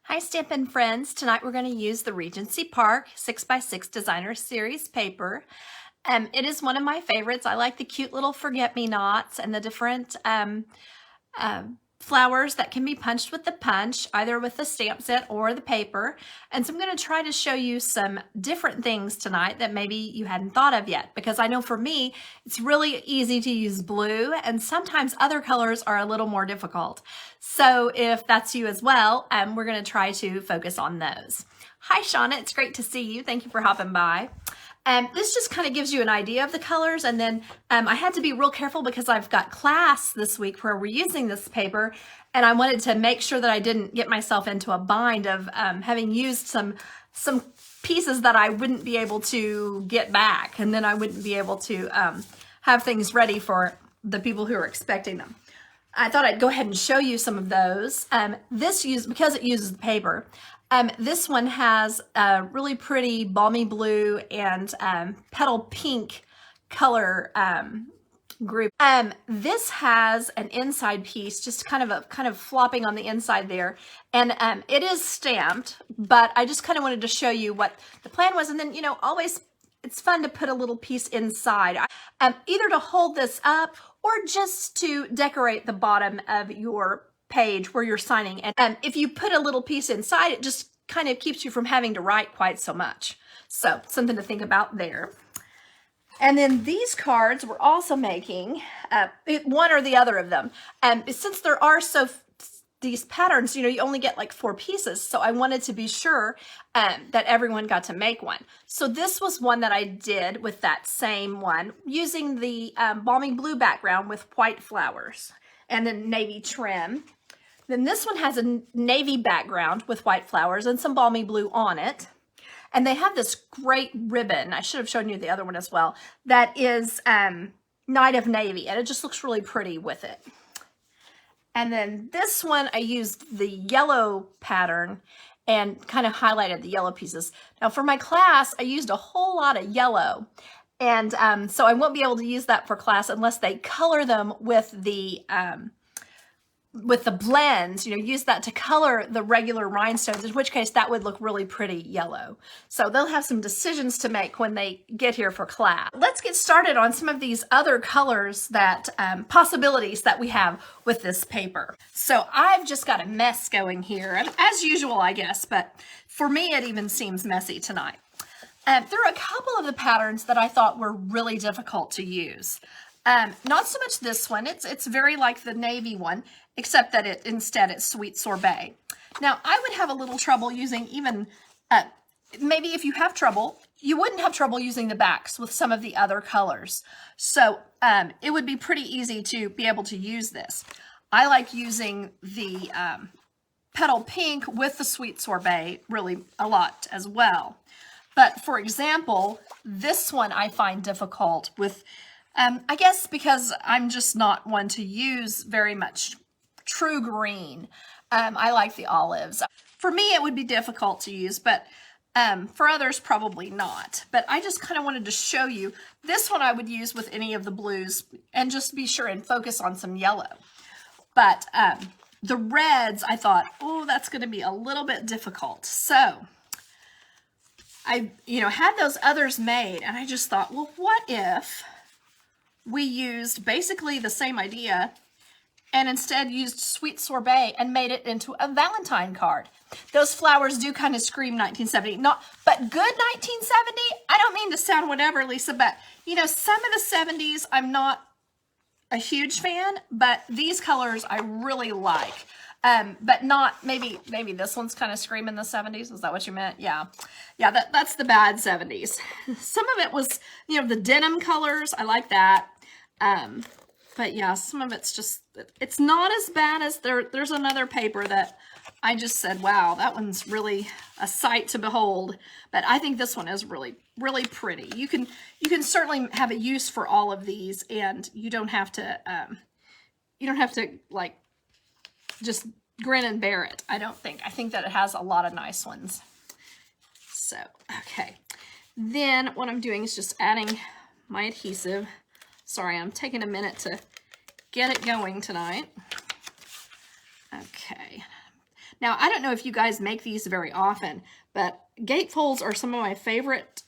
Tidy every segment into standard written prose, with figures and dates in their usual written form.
Hi Stampin' friends, tonight we're going to use the Regency Park 6x6 Designer Series paper. It is one of my favorites. I like the cute little forget-me-nots and the different flowers that can be punched with the punch, either with the stamp set or the paper. And so I'm going to try to show you some different things tonight that maybe you hadn't thought of yet, because I know for me, it's really easy to use blue and sometimes other colors are a little more difficult. So if that's you as well, we're going to try to focus on those. Hi Shauna, it's great to see you. Thank you for hopping by. This just kind of gives you an idea of the colors, and then I had to be real careful because I've got class this week where we're using this paper, and I wanted to make sure that I didn't get myself into a bind of having used some pieces that I wouldn't be able to get back, and then I wouldn't be able to have things ready for the people who are expecting them. I thought I'd go ahead and show you some of those. Because it uses the paper, this one has a really pretty balmy blue and petal pink color group. This has an inside piece, just kind of flopping on the inside there, and it is stamped, but I just kind of wanted to show you what the plan was, and then always it's fun to put a little piece inside, either to hold this up or just to decorate the bottom of your page where you're signing. And if you put a little piece inside, it just kind of keeps you from having to write quite so much. So something to think about there. And then these cards we're also making, one or the other of them. Since there are these patterns, you only get like 4 pieces. So I wanted to be sure that everyone got to make one. So this was one that I did with that same one, using the balmy blue background with white flowers and then navy trim. Then this one has a navy background with white flowers and some balmy blue on it. And they have this great ribbon. I should have shown you the other one as well. That is Night of Navy, and it just looks really pretty with it. And then this one, I used the yellow pattern and kind of highlighted the yellow pieces. Now for my class, I used a whole lot of yellow. And so I won't be able to use that for class unless they color them with the blends, use that to color the regular rhinestones, in which case that would look really pretty yellow. So they'll have some decisions to make when they get here for class. Let's get started on some of these other colors that, possibilities that we have with this paper. So I've just got a mess going here, and as usual, I guess, but for me, it even seems messy tonight. There are a couple of the patterns that I thought were really difficult to use. Not so much this one. It's very like the navy one, except that instead it's Sweet Sorbet. Now, I would have a little trouble using even, maybe if you have trouble, you wouldn't have trouble using the backs with some of the other colors. So it would be pretty easy to be able to use this. I like using the petal pink with the Sweet Sorbet really a lot as well. But for example, this one I find difficult with, I guess because I'm just not one to use very much true green. I like the olives. For me, it would be difficult to use, but for others, probably not. But I just kind of wanted to show you. This one I would use with any of the blues and just be sure and focus on some yellow. But the reds, I thought, oh, that's going to be a little bit difficult. So I, had those others made, and I just thought, well, what if we used basically the same idea and instead used Sweet Sorbet and made it into a Valentine card? Those flowers do kind of scream 1970, but good 1970. I don't mean to sound whatever, Lisa, but some of the 70s I'm not a huge fan, but these colors I really like. But not, maybe this one's kind of screaming the 70s. Is that what you meant? Yeah, that's the bad 70s. Some of it was, the denim colors. I like that. But yeah, some of it's just, it's not as bad as there's another paper that I just said, wow, that one's really a sight to behold. But I think this one is really, really pretty. You can certainly have a use for all of these, and you don't have to like just grin and bear it. I don't think. I think that it has a lot of nice ones. So, okay. Then what I'm doing is just adding my adhesive. Sorry, I'm taking a minute to get it going tonight. Okay. Now, I don't know if you guys make these very often, but gatefolds are some of my favorite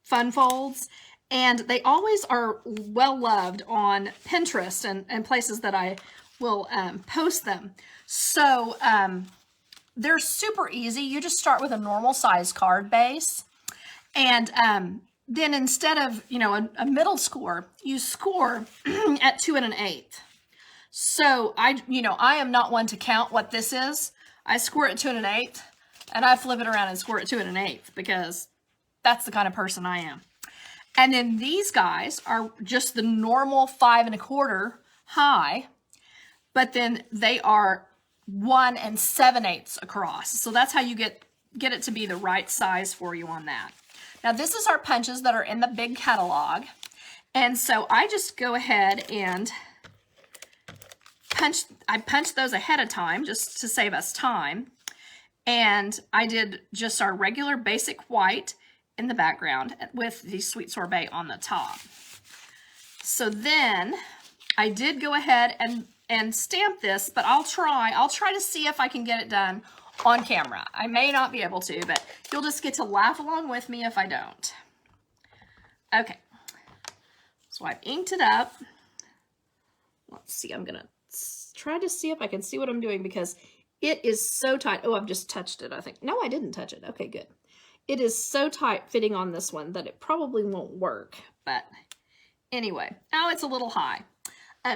fun folds, and they always are well loved on Pinterest and places that I will post them. So they're super easy. You just start with a normal size card base, and then instead of, you know, a middle score, you score at 2 1/8. So I am not one to count what this is. I score at 2 1/8, and I flip it around and score at 2 1/8 because that's the kind of person I am. And then these guys are just the normal 5 1/4 high, but then they are 1 7/8 across. So that's how you get it to be the right size for you on that. Now this is our punches that are in the big catalog. And so I just go ahead and punch those ahead of time just to save us time. And I did just our regular basic white in the background with the sweet sorbet on the top. So then I did go ahead and stamp this, but I'll try to see if I can get it done on camera. I may not be able to, but you'll just get to laugh along with me if I don't. Okay, so I've inked it up. Let's see, I'm gonna try to see if I can see what I'm doing because it is so tight. Oh, I've just touched it, I think. No, I didn't touch it. Okay, good. It is so tight fitting on this one that it probably won't work, but anyway. Oh, it's a little high.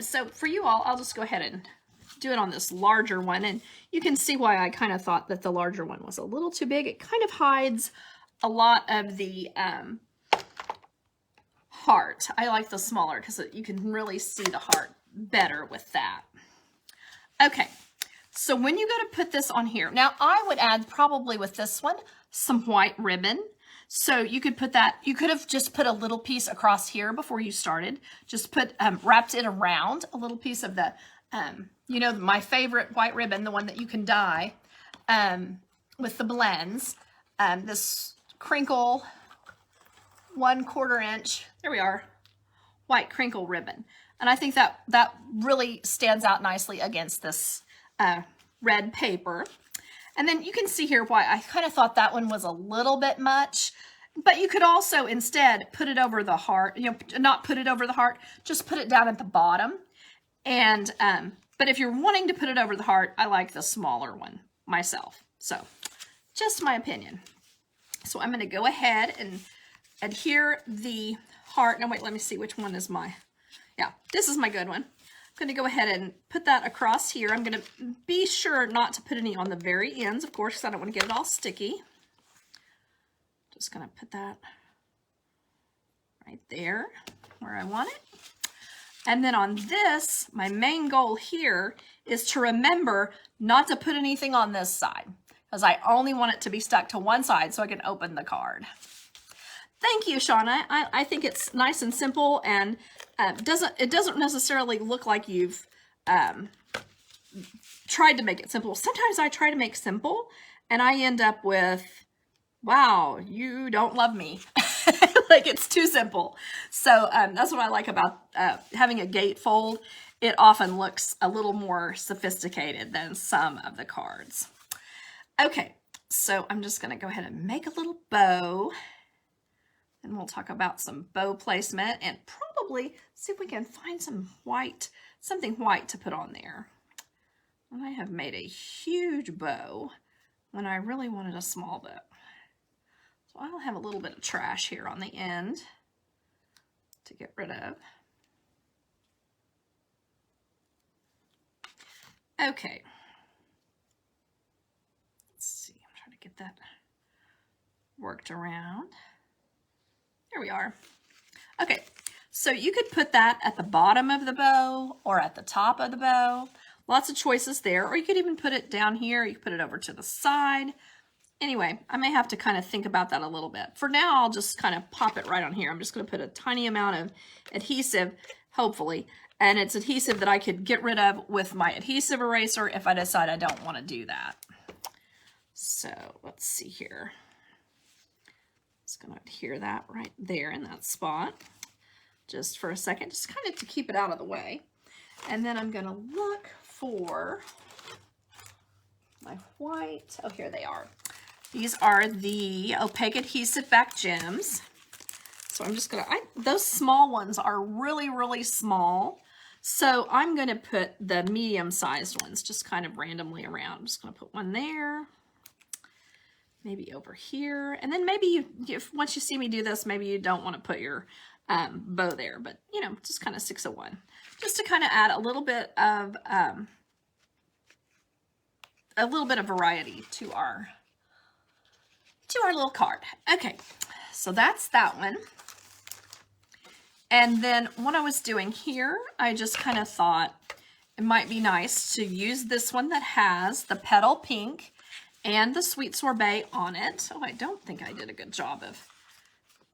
So for you all, I'll just go ahead and do it on this larger one, and you can see why I kind of thought that the larger one was a little too big. It kind of hides a lot of the heart. I like the smaller because you can really see the heart better with that. Okay, so when you go to put this on here, now I would add probably with this one some white ribbon. So you could put that, you could have just put a little piece across here before you started. Just put, wrapped it around a little piece of the, you know, my favorite white ribbon, the one that you can dye with the blends. This crinkle 1/4 inch, there we are, white crinkle ribbon. And I think that really stands out nicely against this red paper. And then you can see here why I kind of thought that one was a little bit much, but you could also instead put it over the heart, you know, not put it over the heart, just put it down at the bottom. And, but if you're wanting to put it over the heart, I like the smaller one myself. So just my opinion. So I'm going to go ahead and adhere the heart. Now wait, let me see which one is my, yeah, this is my good one. I'm going to go ahead and put that across here. I'm going to be sure not to put any on the very ends, of course, because I don't want to get it all sticky. Just going to put that right there where I want it. And then on this, my main goal here is to remember not to put anything on this side, because I only want it to be stuck to one side so I can open the card. Thank you, Shauna. I think it's nice and simple, and it doesn't necessarily look like you've tried to make it simple. Sometimes I try to make simple, and I end up with, wow, you don't love me. Like it's too simple. So that's what I like about having a gatefold. It often looks a little more sophisticated than some of the cards. Okay, so I'm just going to go ahead and make a little bow. And we'll talk about some bow placement and probably see if we can find some white, something white to put on there. And I have made a huge bow when I really wanted a small bow. So I'll have a little bit of trash here on the end to get rid of. Okay. Let's see, I'm trying to get that worked around. There we are. Okay, so you could put that at the bottom of the bow or at the top of the bow. Lots of choices there, or you could even put it down here. You could put it over to the side. Anyway, I may have to kind of think about that a little bit. For now, I'll just kind of pop it right on here. I'm just going to put a tiny amount of adhesive, hopefully, and it's adhesive that I could get rid of with my adhesive eraser if I decide I don't want to do that. So let's see here. Just going to adhere that right there in that spot just for a second, just kind of to keep it out of the way. And then I'm going to look for my white. Oh, here they are. These are the opaque adhesive back gems. So I'm just gonna, those small ones are really, really small. So I'm gonna put the medium-sized ones just kind of randomly around. I'm just gonna put one there, maybe over here. And then maybe once you see me do this, maybe you don't wanna put your bow there, but you know, just kind of 6 of one. Just to kind of add a little bit of variety to our little card. Okay, so that's that one. And then what I was doing here, I just kind of thought it might be nice to use this one that has the petal pink and the sweet sorbet on it. Oh, I don't think I did a good job of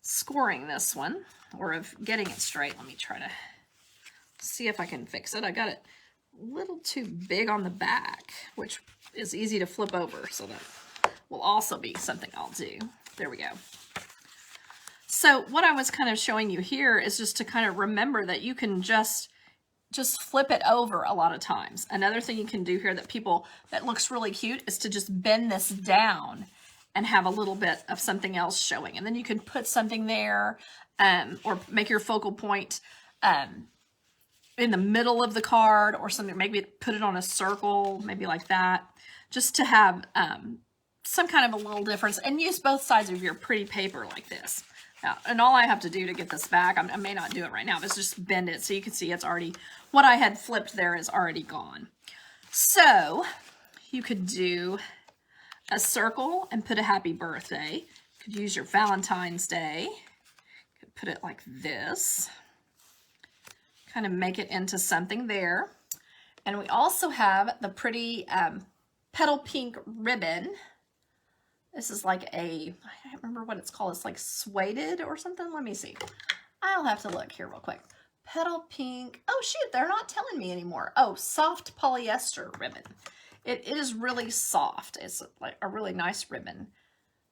scoring this one or of getting it straight. Let me try to see if I can fix it. I got it a little too big on the back, which is easy to flip over, so that will also be something I'll do. There we go. So what I was kind of showing you here is just to kind of remember that you can just flip it over a lot of times. Another thing you can do here that looks really cute is to just bend this down and have a little bit of something else showing. And then you can put something there or make your focal point in the middle of the card or something, maybe put it on a circle, maybe like that, just to have some kind of a little difference, and use both sides of your pretty paper like this. Now, and all I have to do to get this back, I may not do it right now, but just bend it so you can see it's already, what I had flipped there is already gone. So you could do a circle and put a happy birthday. You could use your Valentine's Day. You could put it like this. Kind of make it into something there. And we also have the pretty petal pink ribbon. This is like I can't remember what it's called. It's like suede or something. Let me see. I'll have to look here real quick. Petal pink. Oh shoot, they're not telling me anymore. Oh, soft polyester ribbon. It is really soft. It's like a really nice ribbon,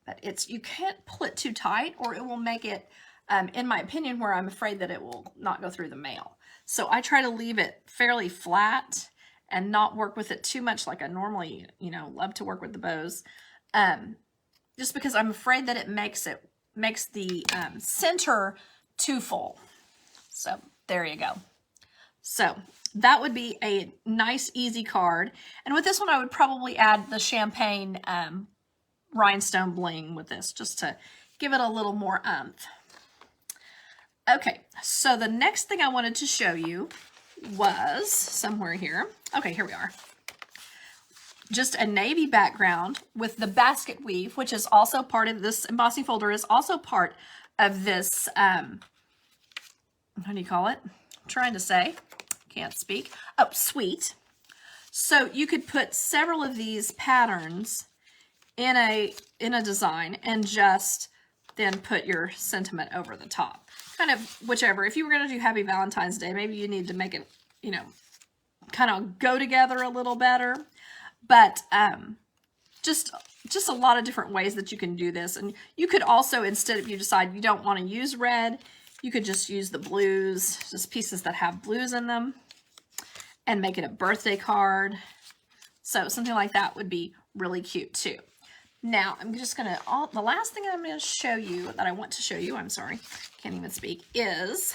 but you can't pull it too tight or it will make it, in my opinion, where I'm afraid that it will not go through the mail. So I try to leave it fairly flat and not work with it too much like I normally, love to work with the bows. Just because I'm afraid that it makes the center too full. So there you go. So that would be a nice, easy card. And with this one, I would probably add the champagne rhinestone bling with this, just to give it a little more oomph. Okay, so the next thing I wanted to show you was somewhere here. Okay, here we are. Just a navy background with the basket weave, which is also part of this embossing folder, is also part of this, how do you call it? I'm trying to say, can't speak. Oh, suite. So you could put several of these patterns in a design and just then put your sentiment over the top. Kind of whichever. If you were going to do Happy Valentine's Day, maybe you need to make it, kind of go together a little better. But just a lot of different ways that you can do this. And you could also, instead, if you decide you don't want to use red, you could just use the blues, just pieces that have blues in them, and make it a birthday card. So something like that would be really cute too. Now, I'm just going to, the last thing I'm going to show you, that I want to show you, I'm sorry, can't even speak, is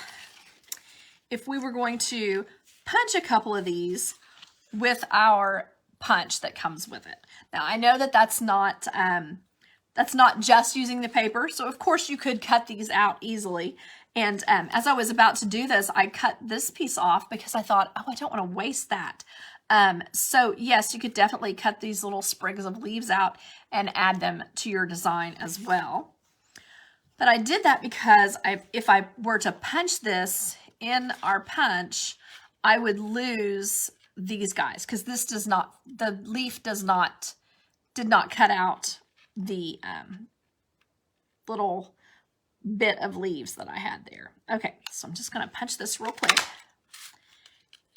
if we were going to punch a couple of these with our punch that comes with it. Now, I know that that's not just using the paper, so of course you could cut these out easily. And as I was about to do this, I cut this piece off because I thought, oh, I don't want to waste that. So yes, you could definitely cut these little sprigs of leaves out and add them to your design as well. But I did that because if I were to punch this in our punch, I would lose these guys because this the leaf did not cut out the little bit of leaves that I had there. Okay, so I'm just going to punch this real quick,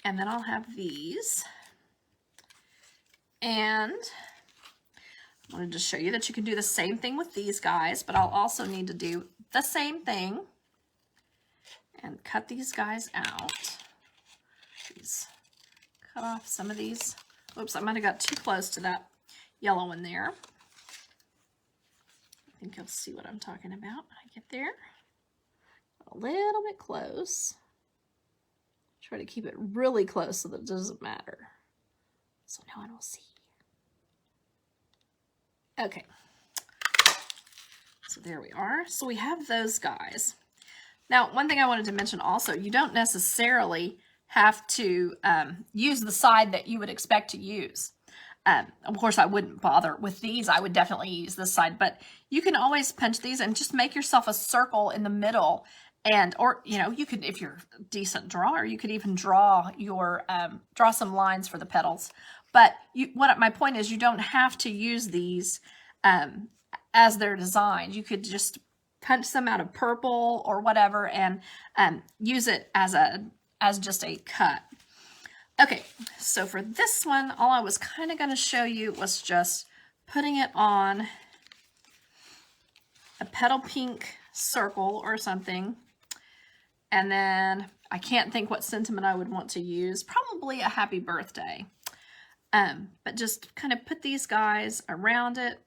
and then I'll have these. And I wanted to show you that you can do the same thing with these guys, but I'll also need to do the same thing and cut these guys out. Cut off some of these. Oops, I might have got too close to that. yellow one there. I think you'll see what I'm talking about when I get there. A little bit close. Try to keep it really close so that it doesn't matter. So no one will see. Okay. So there we are. So we have those guys. Now, one thing I wanted to mention also, you don't necessarily have to use the side that you would expect to use. Of course, I wouldn't bother with these. I would definitely use this side, but you can always punch these and just make yourself a circle in the middle. And, or, you know, you could, if you're a decent drawer, you could even draw your, draw some lines for the petals. But my point is, you don't have to use these as they're designed. You could just punch some out of purple or whatever and use it as just a cut. Okay, so for this one, all I was kind of going to show you was just putting it on a petal pink circle or something. And then I can't think what sentiment I would want to use. Probably a happy birthday. But just kind of put these guys around it.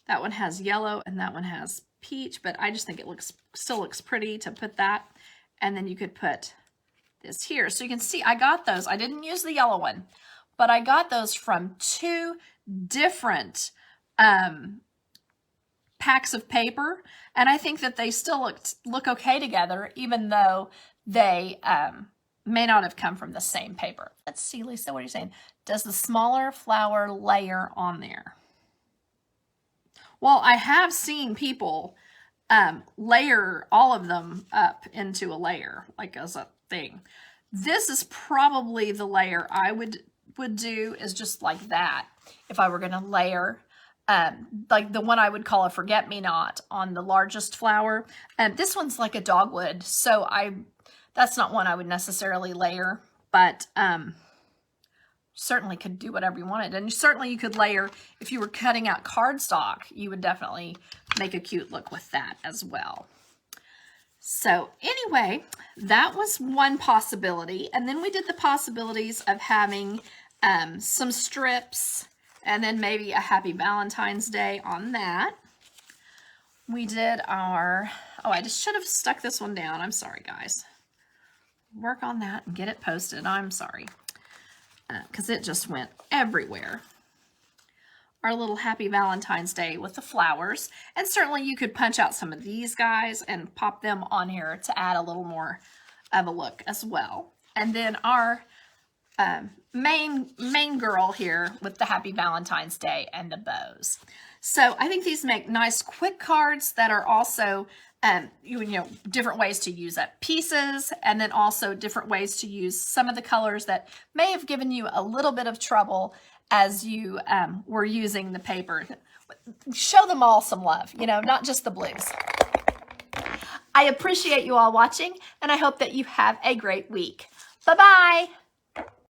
That one has yellow and that one has peach, but I just think it still looks pretty to put that. And then you could put this here. So you can see I got those. I didn't use the yellow one, but I got those from 2 different packs of paper. And I think that they still look okay together, even though they may not have come from the same paper. Let's see, Lisa, what are you saying? Does the smaller flower layer on there? Well, I have seen people layer all of them up into a layer, like as a thing. This is probably the layer I would do, is just like that. If I were going to layer, like the one I would call a forget-me-not on the largest flower. And this one's like a dogwood, so that's not one I would necessarily layer, but certainly could do whatever you wanted. And certainly you could layer, if you were cutting out cardstock, you would definitely make a cute look with that as well. So anyway, that was one possibility. And then we did the possibilities of having some strips and then maybe a happy Valentine's Day on that. We did our, oh, I just should have stuck this one down. I'm sorry, guys. Work on that and get it posted. I'm sorry. Because it just went everywhere. Our little happy Valentine's Day with the flowers. And certainly you could punch out some of these guys and pop them on here to add a little more of a look as well. And then our main girl here with the happy Valentine's Day and the bows. So I think these make nice quick cards that are also you know, different ways to use up pieces, and then also different ways to use some of the colors that may have given you a little bit of trouble as you were using the paper. Show them all some love, you know, not just the blues. I appreciate you all watching, and I hope that you have a great week. Bye-bye.